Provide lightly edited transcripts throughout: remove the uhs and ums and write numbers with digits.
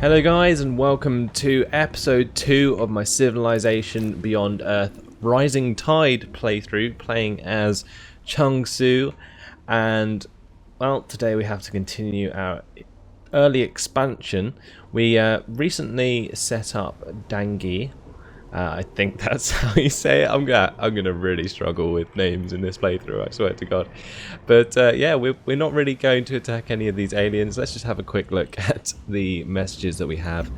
Hello guys, and welcome to episode 2 of my Civilization Beyond Earth Rising Tide playthrough, playing as Chungsu. And well, today we have to continue our early expansion. We recently set up Dangi. I think that's how you say it. I'm gonna really struggle with names in this playthrough, I swear to God. But yeah, we're not really going to attack any of these aliens. Let's just have a quick look at the messages that we have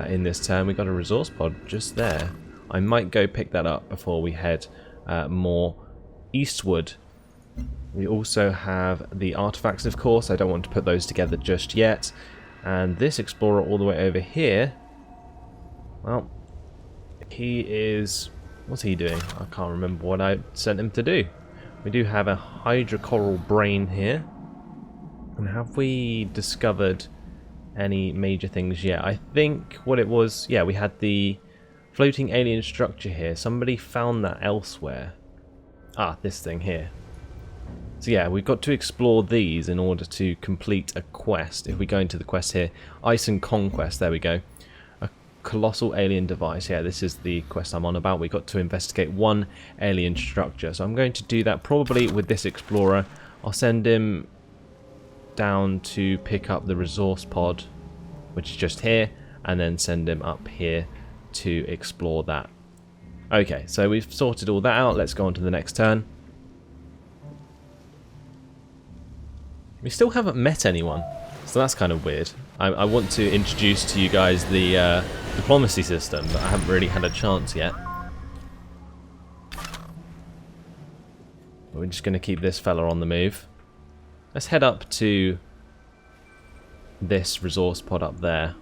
in this turn. We got a resource pod just there. I might go pick that up before we head more eastward. We also have the artifacts, of course. I don't want to put those together just yet. And this explorer all the way over here, well, he is... what's he doing? I can't remember what I sent him to do. We do have a hydrocoral brain here. And have we discovered any major things yet? I think what it was... yeah, we had the floating alien structure here. Somebody found that elsewhere. Ah, this thing here. So yeah, we've got to explore these in order to complete a quest. If we go into the quest here, Ice and Conquest, there we go. Colossal alien device. Yeah, this is the quest I'm on about. We got to investigate one alien structure, so I'm going to do that probably with this explorer. I'll send him down to pick up the resource pod, which is just here, and then send him up here to explore that. Okay, so we've sorted all that out. Let's go on to the next turn. We still haven't met anyone, so that's kind of weird. I want to introduce to you guys the diplomacy system, but I haven't really had a chance yet. We're just going to keep this fella on the move. Let's head up to this resource pod up there,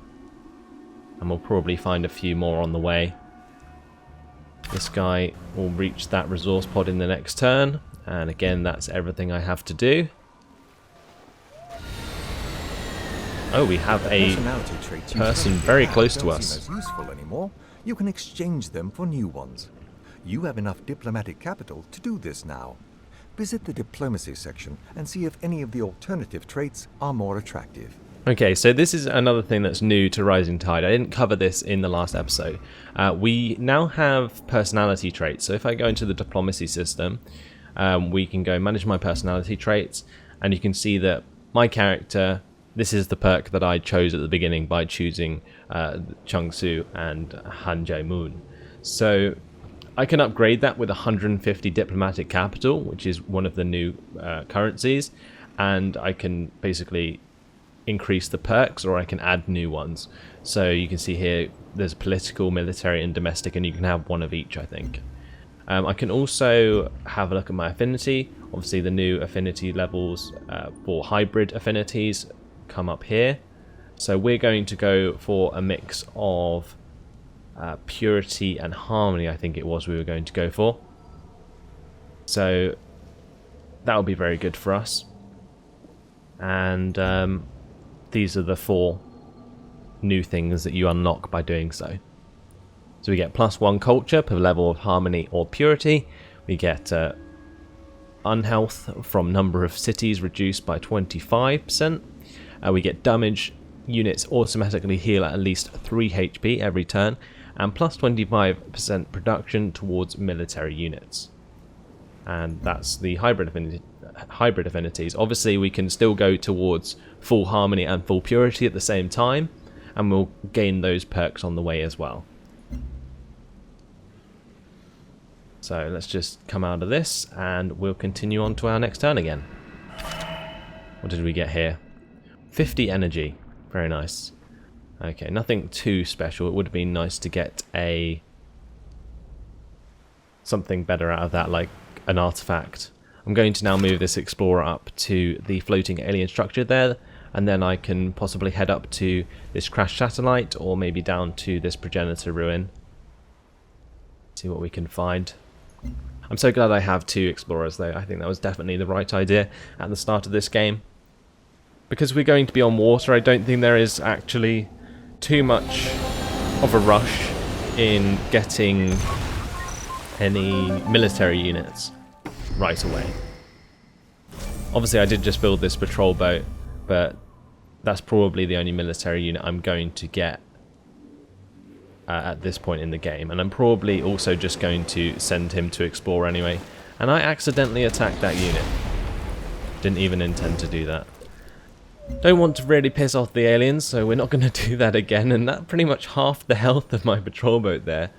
and we'll probably find a few more on the way. This guy will reach that resource pod in the next turn, and again, that's everything I have to do. Oh, we have a person very close to us. As useful anymore, you can exchange them for new ones. You have enough diplomatic capital to do this now. Visit the diplomacy section and see if any of the alternative traits are more attractive. Okay, so this is another thing that's new to Rising Tide. I didn't cover this in the last episode. We now have personality traits. So if I go into the diplomacy system, we can go manage my personality traits, and you can see that my character... this is the perk that I chose at the beginning by choosing Chungsu and Han Jae-moon. So I can upgrade that with 150 diplomatic capital, which is one of the new currencies, and I can basically increase the perks, or I can add new ones. So you can see here there's political, military, and domestic, and you can have one of each, I think. I can also have a look at my affinity. Obviously the new affinity levels for hybrid affinities come up here. So we're going to go for a mix of purity and harmony, I think it was we were going to go for. So that will be very good for us. And these are the 4 new things that you unlock by doing so. So we get +1 culture per level of harmony or purity. We get unhealth from number of cities reduced by 25%. We get damage units automatically heal at least 3 HP every turn, and plus 25% production towards military units. And that's the hybrid affinities. Obviously we can still go towards full harmony and full purity at the same time, and we'll gain those perks on the way as well. So let's just come out of this and we'll continue on to our next turn again. What did we get here? 50 energy. Very nice. Okay, nothing too special. It would have been nice to get something better out of that, like an artifact. I'm going to now move this explorer up to the floating alien structure there, and then I can possibly head up to this crashed satellite, or maybe down to this progenitor ruin. See what we can find. I'm so glad I have 2 explorers though. I think that was definitely the right idea at the start of this game. Because we're going to be on water, I don't think there is actually too much of a rush in getting any military units right away. Obviously I did just build this patrol boat, but that's probably the only military unit I'm going to get at this point in the game. And I'm probably also just going to send him to explore anyway. And I accidentally attacked that unit. Didn't even intend to do that. Don't want to really piss off the aliens, so we're not going to do that again. And that pretty much half the health of my patrol boat there.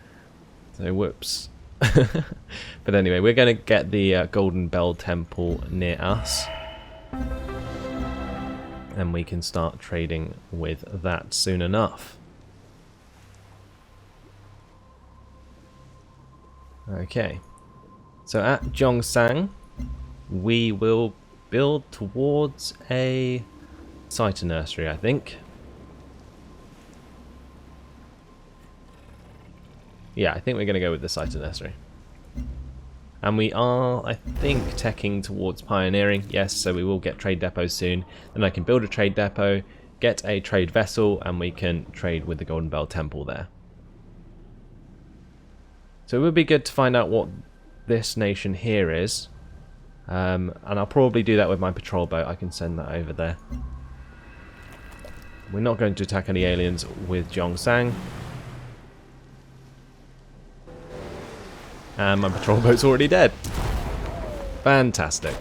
So whoops. But anyway, we're going to get the Golden Bell Temple near us. And we can start trading with that soon enough. Okay. So at Gyeongsang, we will build towards a cider nursery, I think. Yeah, I think we're going to go with the cider nursery. And we are, I think, teching towards pioneering. Yes, so we will get trade depots soon. Then I can build a trade depot, get a trade vessel, and we can trade with the Golden Bell Temple there. So it would be good to find out what this nation here is. And I'll probably do that with my patrol boat. I can send that over there. We're not going to attack any aliens with Gyeongsang. And my patrol boat's already dead. Fantastic.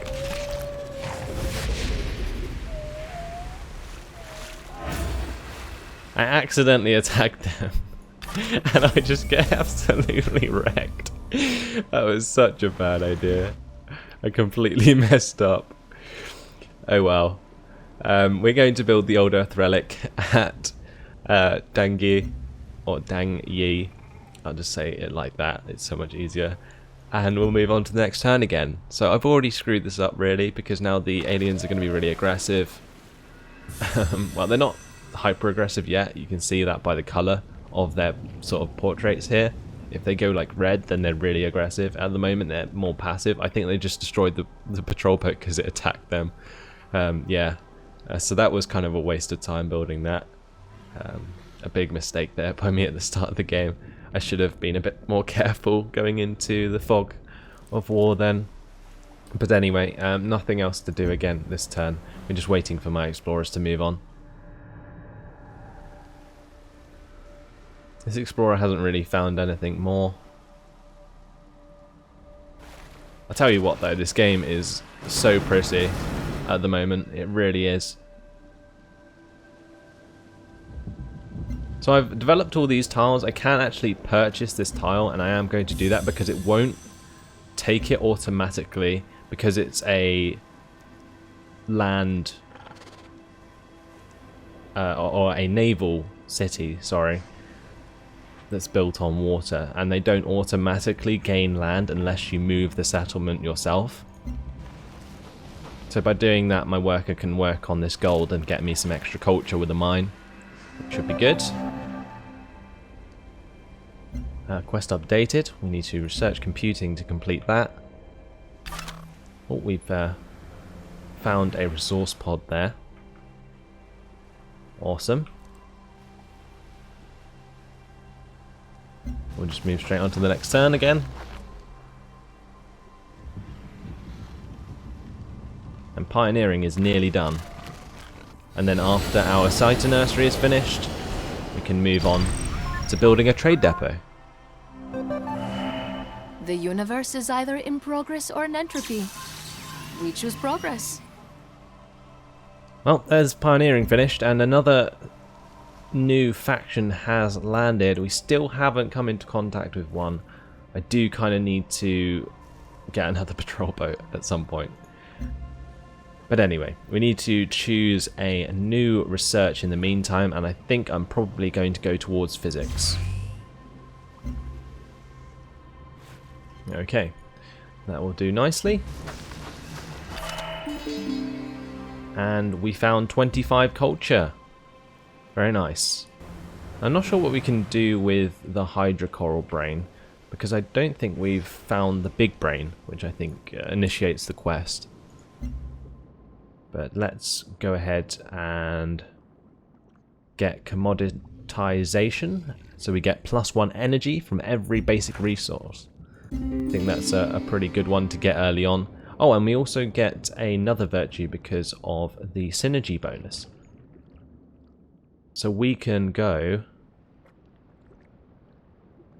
I accidentally attacked them. And I just get absolutely wrecked. That was such a bad idea. I completely messed up. Oh well. We're going to build the old Earth relic at Dangyi, or Dangyi. I'll just say it like that, it's so much easier. And we'll move on to the next turn again. So I've already screwed this up really, because now the aliens are going to be really aggressive. Well, they're not hyper aggressive yet, you can see that by the colour of their sort of portraits here. If they go like red, then they're really aggressive. At the moment they're more passive. I think they just destroyed the patrol boat because it attacked them. Yeah, so that was kind of a waste of time building that. A big mistake there by me at the start of the game. I should have been a bit more careful going into the fog of war then. But anyway, nothing else to do again this turn. We're just waiting for my explorers to move on. This explorer hasn't really found anything more. I'll tell you what though, this game is so pretty at the moment. It really is. So I've developed all these tiles. I can actually purchase this tile, and I am going to do that because it won't take it automatically, because it's a land or a naval city, sorry, that's built on water, and they don't automatically gain land unless you move the settlement yourself. So by doing that, my worker can work on this gold and get me some extra culture with a mine. Should be good. Quest updated. We need to research computing to complete that. Oh, we've found a resource pod there. Awesome. We'll just move straight on to the next turn again. And pioneering is nearly done. And then after our cider nursery is finished, we can move on to building a trade depot. The universe is either in progress or in entropy. We choose progress. Well, there's pioneering finished, and another new faction has landed. We still haven't come into contact with one. I do kind of need to get another patrol boat at some point. But anyway, we need to choose a new research in the meantime, and I think I'm probably going to go towards physics. Okay, that will do nicely. And we found 25 culture. Very nice. I'm not sure what we can do with the hydrocoral brain, because I don't think we've found the big brain, which I think initiates the quest. But let's go ahead and get commoditization, so we get +1 energy from every basic resource. I think that's a pretty good one to get early on. Oh, and we also get another virtue because of the synergy bonus. So we can go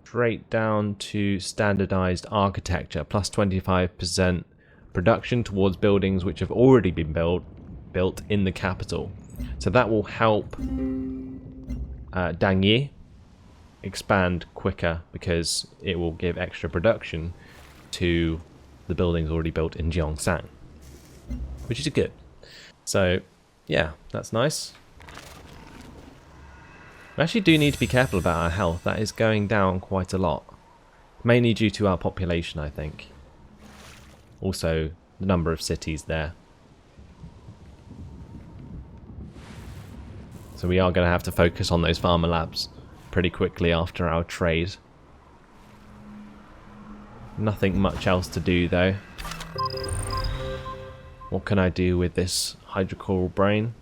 straight down to standardized architecture, plus 25% production towards buildings which have already been built in the capital. So that will help Dangye expand quicker because it will give extra production to the buildings already built in Gyeongsang, which is good. So yeah, that's nice. We actually do need to be careful about our health. That is going down quite a lot, mainly due to our population, I think. Also the number of cities there. So we are going to have to focus on those farmer labs pretty quickly after our trade. Nothing much else to do though. What can I do with this hydrocoral brain?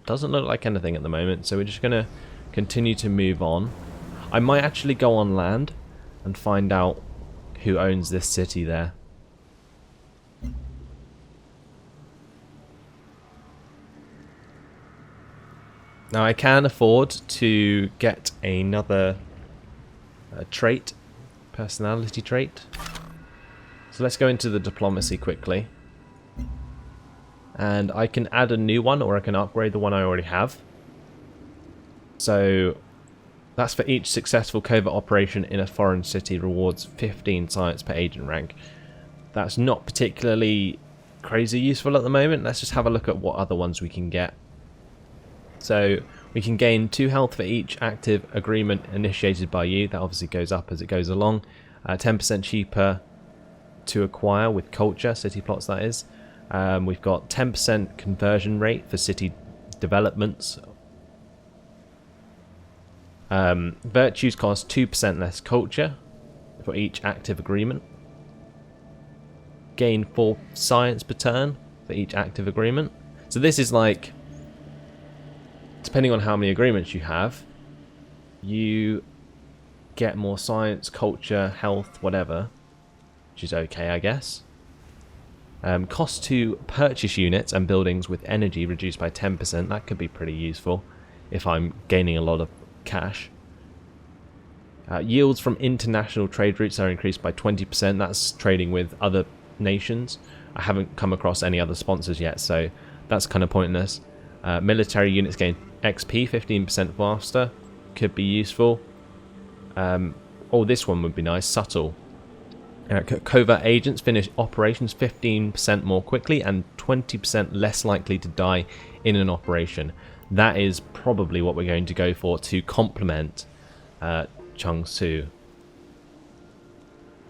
Doesn't look like anything at the moment, so we're just going to continue to move on. I might actually go on land and find out who owns this city there. Now I can afford to get another trait, personality trait. So let's go into the diplomacy quickly. And I can add a new one, or I can upgrade the one I already have. So that's for each successful covert operation in a foreign city rewards 15 science per agent rank. That's not particularly crazy useful at the moment. Let's just have a look at what other ones we can get. So we can gain 2 health for each active agreement initiated by you. That obviously goes up as it goes along. 10% cheaper to acquire with culture, city plots that is. We've got 10% conversion rate for city developments. Virtues cost 2% less culture for each active agreement. Gain 4 science per turn for each active agreement. So this is like, depending on how many agreements you have, you get more science, culture, health, whatever, which is okay, I guess. Cost to purchase units and buildings with energy reduced by 10%. That could be pretty useful if I'm gaining a lot of cash. Yields from international trade routes are increased by 20%. That's trading with other nations. I haven't come across any other sponsors yet, so that's kind of pointless. Military units gain XP 15% faster. Could be useful. Oh, this one would be nice. Subtle. Covert agents finish operations 15% more quickly and 20% less likely to die in an operation. That is probably what we're going to go for to complement Chungsu.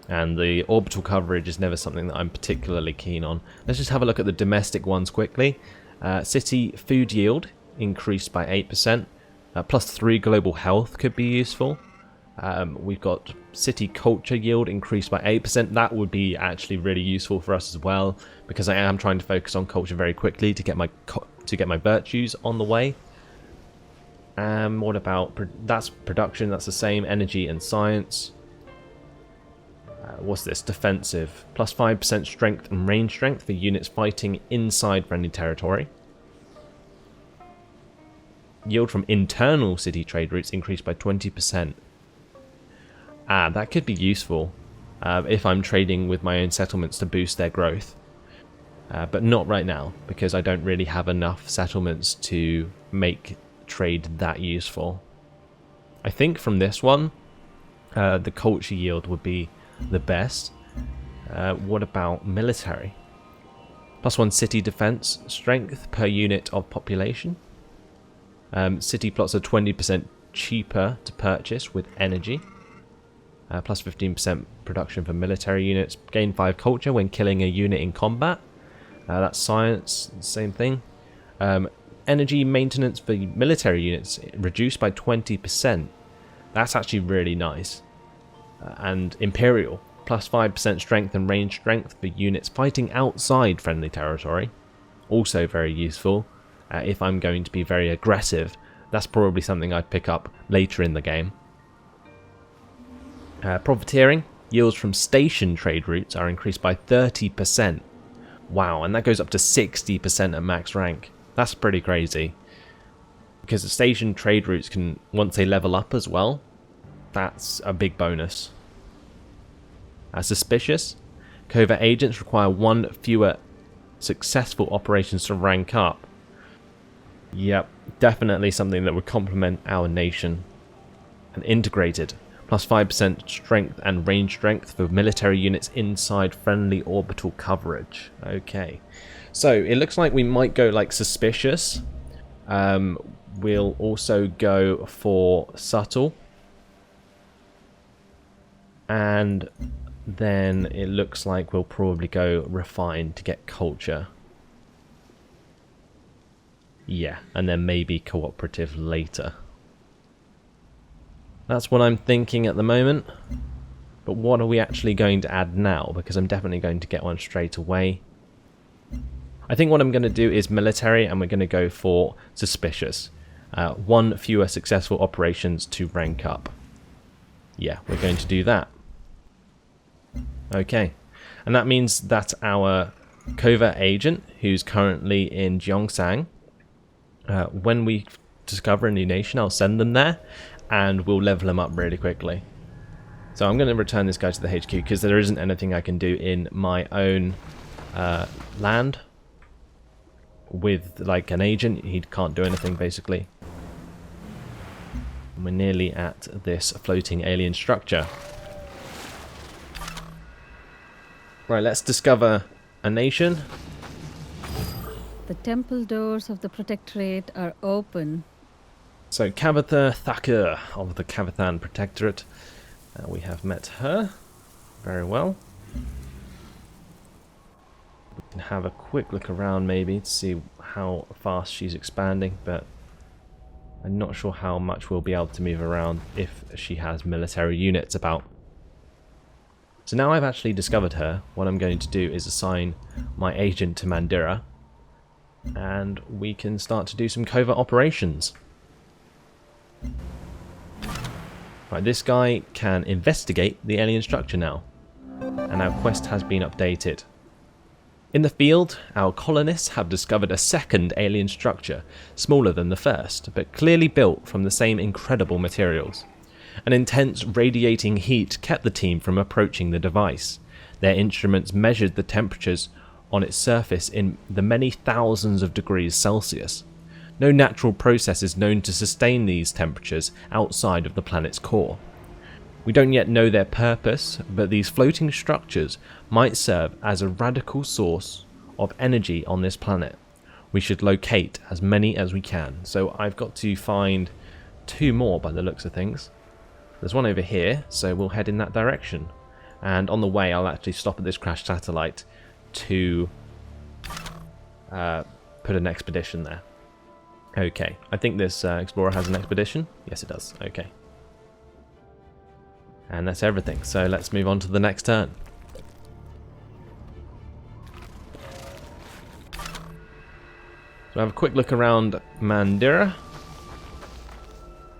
And the orbital coverage is never something that I'm particularly keen on. Let's just have a look at the domestic ones quickly. City food yield increased by 8%. Plus 3 global health could be useful. We've got city culture yield increased by 8%. That would be actually really useful for us as well, because I am trying to focus on culture very quickly to get my virtues on the way. What about that's production? That's the same. Energy and science. What's this? Defensive. Plus 5% strength and range strength for units fighting inside friendly territory. Yield from internal city trade routes increased by 20%. That could be useful if I'm trading with my own settlements to boost their growth. But not right now, because I don't really have enough settlements to make trade that useful. I think from this one, the culture yield would be the best. What about military? Plus 1 city defense strength per unit of population. City plots are 20% cheaper to purchase with energy. Plus 15% production for military units. Gain 5 culture when killing a unit in combat. That's science, same thing. Energy maintenance for military units reduced by 20%. That's actually really nice. And Imperial, plus 5% strength and range strength for units fighting outside friendly territory. Also very useful if I'm going to be very aggressive. That's probably something I'd pick up later in the game. Profiteering, yields from station trade routes are increased by 30%. Wow, and that goes up to 60% at max rank. That's pretty crazy. Because the station trade routes can, once they level up as well, that's a big bonus. Suspicious. Covert agents require 1 fewer successful operations to rank up. Yep, definitely something that would complement our nation. And integrated. Plus 5% strength and range strength for military units inside friendly orbital coverage. Okay. So, it looks like we might go like suspicious. We'll also go for subtle. And then it looks like we'll probably go refined to get culture. Yeah, and then maybe cooperative later. That's what I'm thinking at the moment. But what are we actually going to add now? Because I'm definitely going to get one straight away. I think what I'm going to do is military, and we're going to go for suspicious. 1 fewer successful operations to rank up. Yeah, we're going to do that. Okay. And that means that our covert agent, who's currently in Gyeongsang, when we discover a new nation, I'll send them there, and we'll level them up really quickly. So I'm going to return this guy to the HQ, because there isn't anything I can do in my own land with like an agent. He can't do anything basically. We're nearly at this floating alien structure. Right, let's discover a nation. The temple doors of the Protectorate are open. So Kavatha Thakur of the Kavathan Protectorate. We have met her. Very well. We can have a quick look around maybe to see how fast she's expanding, but I'm not sure how much we'll be able to move around if she has military units about. So now I've actually discovered her, what I'm going to do is assign my agent to Mandira, and we can start to do some covert operations. Right, this guy can investigate the alien structure now, and our quest has been updated. In the field, our colonists have discovered a second alien structure, smaller than the first, but clearly built from the same incredible materials. An intense radiating heat kept the team from approaching the device. Their instruments measured the temperatures on its surface in the many thousands of degrees Celsius. No natural process is known to sustain these temperatures outside of the planet's core. We don't yet know their purpose, but these floating structures might serve as a radical source of energy on this planet. We should locate as many as we can. So I've got to find 2 more by the looks of things. There's one over here, so we'll head in that direction. And on the way, I'll actually stop at this crashed satellite to put an expedition there. Okay, I think this explorer has an expedition. Yes, it does. Okay. And that's everything. So let's move on to the next turn. So have a quick look around Mandira.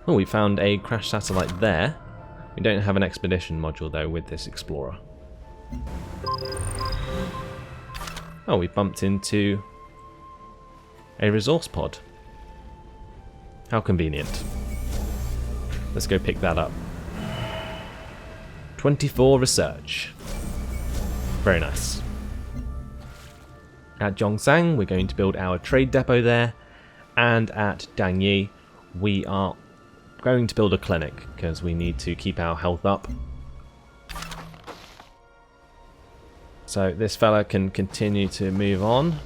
Oh, we found a crashed satellite there. We don't have an expedition module though with this explorer. Oh, we bumped into a resource pod. How convenient. Let's go pick that up. 24 research. Very nice. At Gyeongsang, we're going to build our trade depot there. And at Dangyi, we are going to build a clinic because we need to keep our health up. So this fella can continue to move on.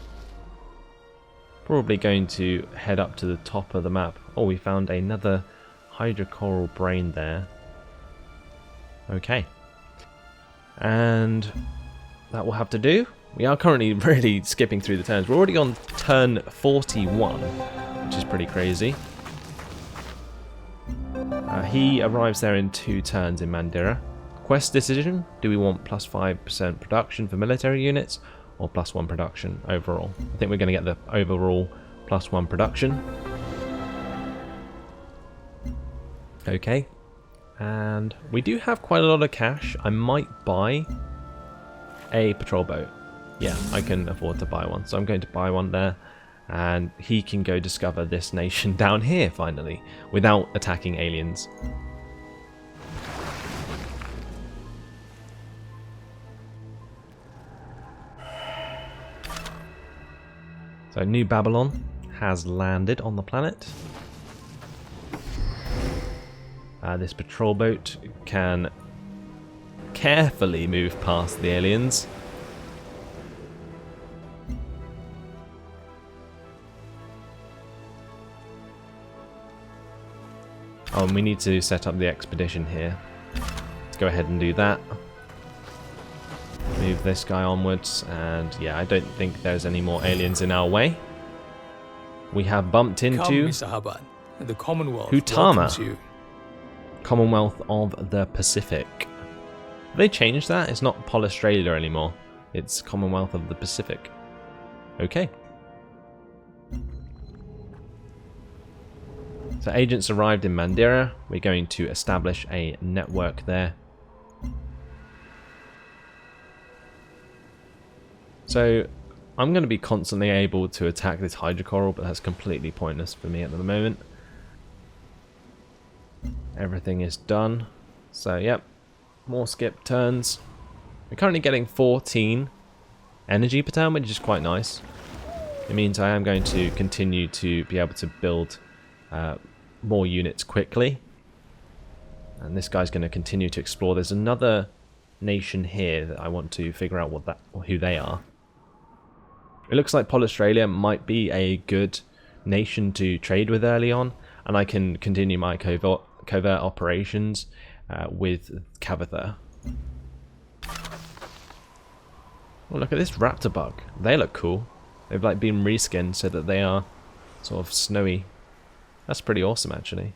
Probably going to head up to the top of the map. Oh, we found another hydrocoral brain there. Okay. And that will have to do. We are currently really skipping through the turns. We're already on turn 41, which is pretty crazy. He arrives there in 2 turns in Mandira. Quest decision, do we want plus 5% production for military units or plus 1 production overall? I think we're going to get the overall plus 1 production. Okay. And we do have quite a lot of cash. I might buy a patrol boat. Yeah, I can afford to buy one. So I'm going to buy one there. and he can go discover this nation down here finally without attacking aliens. So New Babylon has landed on the planet. This patrol boat can carefully move past the aliens. Oh, and we need to set up the expedition here. Let's go ahead and do that. Move this guy onwards, and yeah, I don't think there's any more aliens in our way. We have bumped into Come, Mr. Hubbard. The Commonwealth Hutama. welcomes you. Commonwealth of the Pacific. Have they changed that? It's not Polistralia anymore. It's Commonwealth of the Pacific. Okay. So agents arrived in Mandira. We're going to establish a network there. So I'm going to be constantly able to attack this hydrocoral, but that's completely pointless for me at the moment. Everything is done. So yep, more skip turns. We're currently getting 14 energy per turn, which is quite nice. It means I am going to continue to be able to build more units quickly. And this guy's going to continue to explore. There's another nation here that I want to figure out who they are. It looks like Polistralia might be a good nation to trade with early on, and I can continue my covert operations with Cavitha. Oh, look at this raptor bug. They look cool. They've like been reskinned so that they are sort of snowy. That's pretty awesome, actually.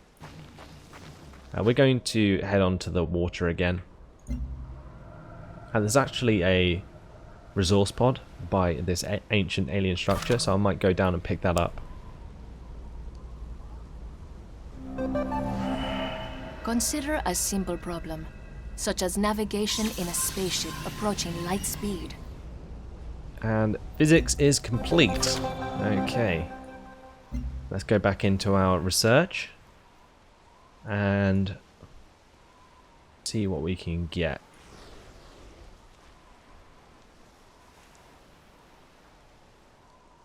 We're going to head on to the water again. And there's actually a resource pod by this ancient alien structure, so I might go down and pick that up. Consider a simple problem, such as navigation in a spaceship approaching light speed. And physics is complete. Okay. Let's go back into our research and see what we can get.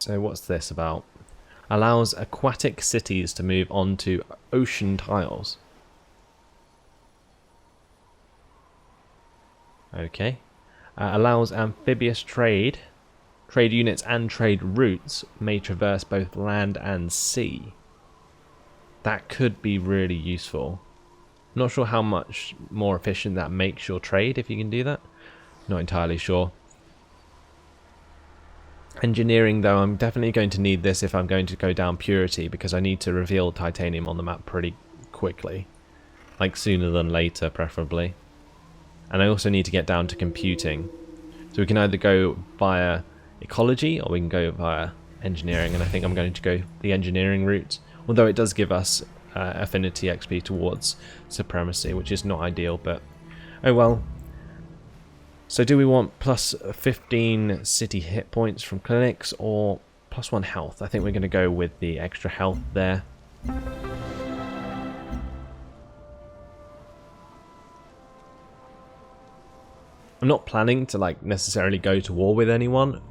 So what's this about? Allows aquatic cities to move onto ocean tiles. Okay. Allows amphibious trade. Trade units and trade routes may traverse both land and sea. That could be really useful. Not sure how much more efficient that makes your trade if you can do that. Not entirely sure. Engineering, though, I'm definitely going to need this if I'm going to go down purity, because I need to reveal titanium on the map pretty quickly. Like sooner than later, preferably. And I also need to get down to computing. So we can either go via ecology or we can go via engineering, and I think I'm going to go the engineering route, although it does give us affinity XP towards supremacy, which is not ideal, but oh well. So do we want plus 15 city hit points from clinics or plus 1 health? I think we're going to go with the extra health there. I'm not planning to like necessarily go to war with anyone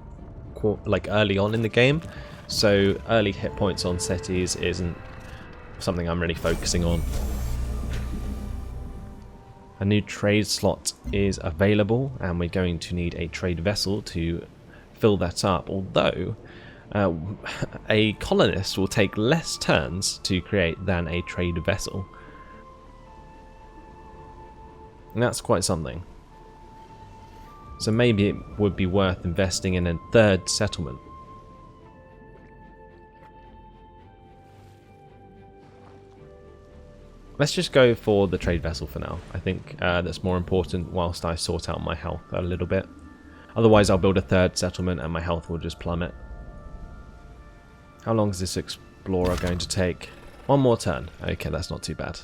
like early on in the game, so early hit points on Cetis isn't something I'm really focusing on. A new trade slot is available, and we're going to need a trade vessel to fill that up, although a colonist will take less turns to create than a trade vessel. And that's quite something. So maybe it would be worth investing in a third settlement. Let's just go for the trade vessel for now. I think that's more important whilst I sort out my health a little bit. Otherwise I'll build a third settlement and my health will just plummet. How long is this explorer going to take? 1 more turn. Okay, that's not too bad.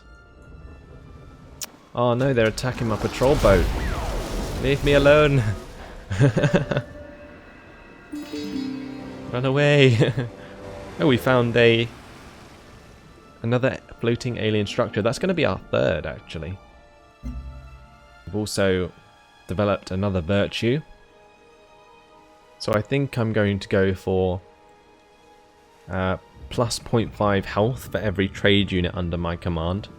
Oh no, they're attacking my patrol boat. Leave me alone. Run away. Oh, we found another floating alien structure. That's going to be our third, actually. We've also developed another virtue. So I think I'm going to go for plus 0.5 health for every trade unit under my command.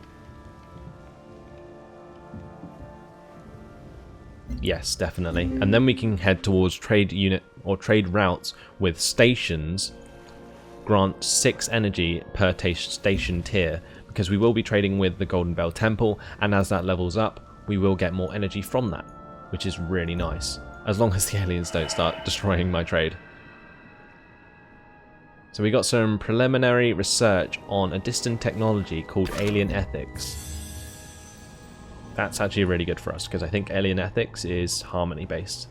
Yes, definitely. And then we can head towards trade unit or trade routes with stations. Grant 6 energy per station tier, because we will be trading with the Golden Bell Temple, and as that levels up, we will get more energy from that, which is really nice, as long as the aliens don't start destroying my trade. So we got some preliminary research on a distant technology called alien ethics. That's actually really good for us, because I think alien ethics is harmony based.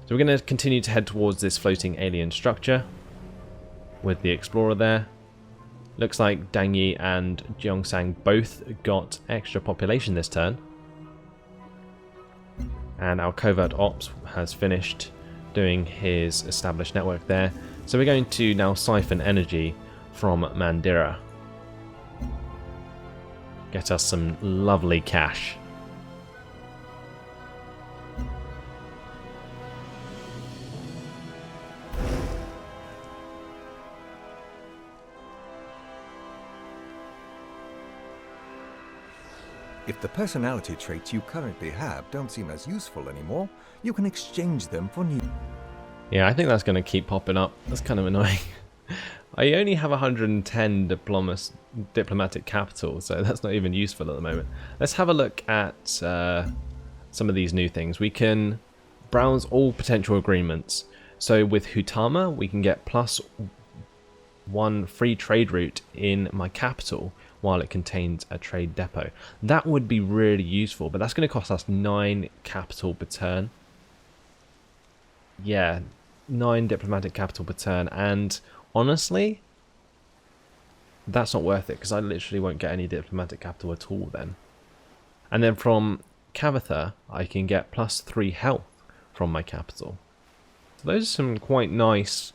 So we're going to continue to head towards this floating alien structure with the explorer there. Looks like Dang Yi and Gyeongsang both got extra population this turn. And our covert ops has finished doing his established network there. So we're going to now siphon energy from Mandira. Get us some lovely cash. If the personality traits you currently have don't seem as useful anymore, you can exchange them for new. Yeah, I think that's going to keep popping up. That's kind of annoying. I only have 110 diplomatic capital, so that's not even useful at the moment. Let's have a look at some of these new things. We can browse all potential agreements. So with Hutama, we can get +1 free trade route in my capital while it contains a trade depot. That would be really useful, but that's going to cost us 9 capital per turn. Yeah, 9 diplomatic capital per turn, and honestly, that's not worth it, because I literally won't get any diplomatic capital at all then. And then from Kavathar, I can get +3 health from my capital. So those are some quite nice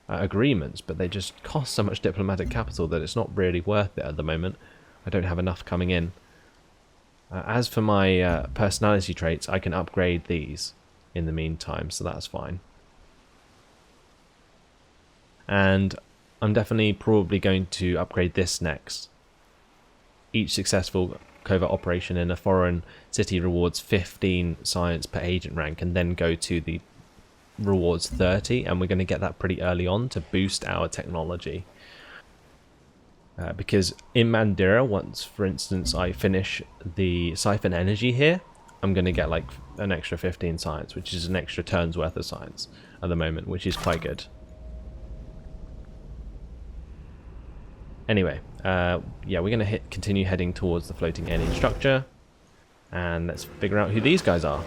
agreements, but they just cost so much diplomatic capital that it's not really worth it at the moment. I don't have enough coming in. As for my personality traits, I can upgrade these in the meantime, so that's fine. And I'm definitely probably going to upgrade this next. Each successful covert operation in a foreign city rewards 15 science per agent rank, and then go to the rewards 30, and we're going to get that pretty early on to boost our technology. Because in Mandira, once for instance I finish the siphon energy here, I'm going to get like an extra 15 science, which is an extra turn's worth of science at the moment, which is quite good. Anyway, yeah, we're going to continue heading towards the floating alien structure, and let's figure out who these guys are.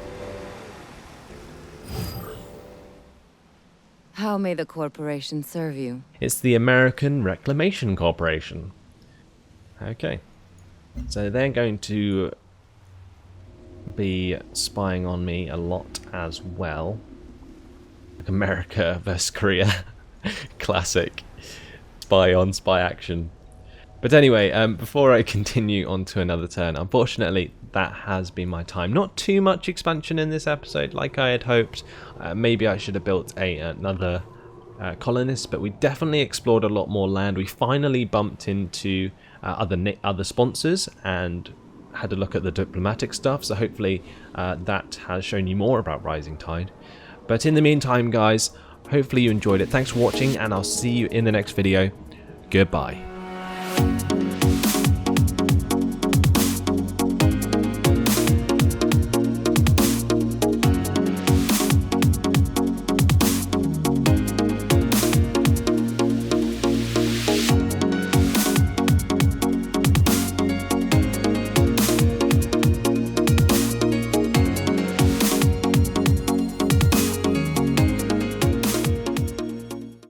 How may the corporation serve you? It's the American Reclamation Corporation. Okay, so they're going to be spying on me a lot as well. Like America versus Korea. Classic spy on spy action. But anyway, before I continue on to another turn, unfortunately that has been my time. Not too much expansion in this episode like I had hoped. Maybe I should have built another colonist, but we definitely explored a lot more land. We finally bumped into other sponsors and had a look at the diplomatic stuff, so hopefully that has shown you more about Rising Tide. But in the meantime, guys, hopefully you enjoyed it. Thanks for watching, and I'll see you in the next video. Goodbye.